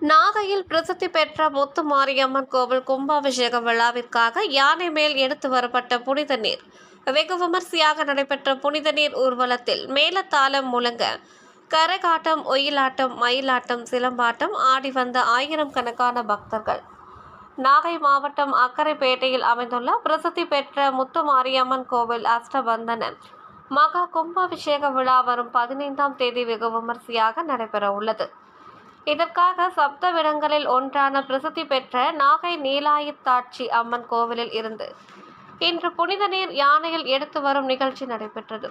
நாகையில் பிரசித்தி பெற்ற முத்துமாரியம்மன் கோவில் கும்பாபிஷேக விழாவிற்காக யானை மேல் எடுத்து வரப்பட்ட புனித நீர் வெகு விமர்சையாக நடைபெற்ற புனித நீர் ஊர்வலத்தில் மேளதாளம் முழங்க கரகாட்டம், ஒயிலாட்டம், மயிலாட்டம், சிலம்பாட்டம் ஆடி வந்த ஆயிரம் கணக்கான பக்தர்கள். நாகை மாவட்டம் அக்கரைப்பேட்டையில் அமைந்துள்ள பிரசித்தி பெற்ற முத்துமாரியம்மன் கோவில் அஷ்டபந்தன மகா கும்பாபிஷேக விழா வரும் 15ஆம் தேதி வெகு விமர்சையாக நடைபெற உள்ளது. இதற்காக சப்தவிடங்களில் ஒன்றான பிரசித்தி பெற்ற நாகை நீலாயத்தாட்சி அம்மன் கோவிலில் இருந்து இன்று புனித நீர் யானையில் எடுத்து வரும் நிகழ்ச்சி நடைபெற்றது.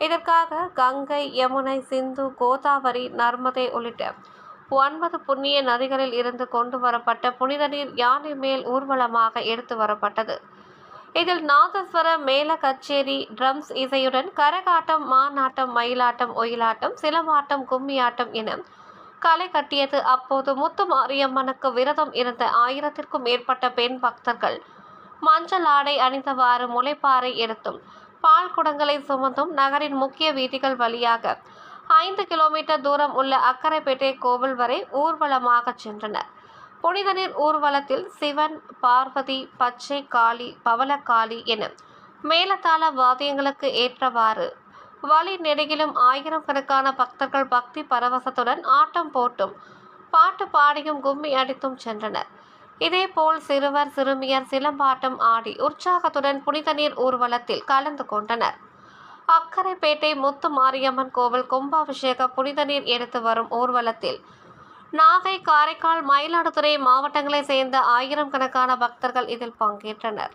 இதற்காக கங்கை, யமுனை, சிந்து, கோதாவரி, நர்மதை உள்ளிட்ட 9 புண்ணிய நதிகளில் இருந்து கொண்டு வரப்பட்ட புனித நீர் யானை மேல் ஊர்வலமாக எடுத்து வரப்பட்டது. இதில் நாதஸ்வர, மேள கச்சேரி, ட்ரம்ஸ் இசையுடன் கரகாட்டம், மானாட்டம், மயிலாட்டம், ஒயிலாட்டம், சிலம்பாட்டம், கும்மியாட்டம் என களை கட்டியது. அப்போது முத்துமாரியம்மனுக்கு விரதம் இருந்த 1000த்திற்கும் மேற்பட்ட பெண் பக்தர்கள் மஞ்சள் ஆடை அணிந்தவாறு முளைப்பாறை எடுத்தும் பால் குடங்களை சுமந்தும் நகரின் முக்கிய வீதிகள் வழியாக 5 கிலோமீட்டர் தூரம் உள்ள அக்கரைப்பேட்டை கோவில் வரை ஊர்வலமாக சென்றனர். புனித நீர் ஊர்வலத்தில் சிவன், பார்வதி, பச்சை காளி, பவளக்காளி என மேளதாள வாத்தியங்களுக்கு ஏற்றவாறு வழி நெடுகிலும் ஆயிரக்கணக்கான பக்தர்கள் பக்தி பரவசத்துடன் ஆட்டம் போட்டும் பாட்டு பாடியும் கும்மி அடித்தும் சென்றனர். இதேபோல் சிறுவர், சிறுமியர் சிலம்பாட்டம் ஆடி உற்சாகத்துடன் புனித நீர் ஊர்வலத்தில் கலந்து கொண்டனர். அக்கரைப்பேட்டை முத்துமாரியம்மன் கோவில் கும்பாபிஷேக புனித நீர் எடுத்து வரும் ஊர்வலத்தில் நாகை, காரைக்கால், மயிலாடுதுறை மாவட்டங்களைச் சேர்ந்த 1000 கணக்கான பக்தர்கள் இதில் பங்கேற்றனர்.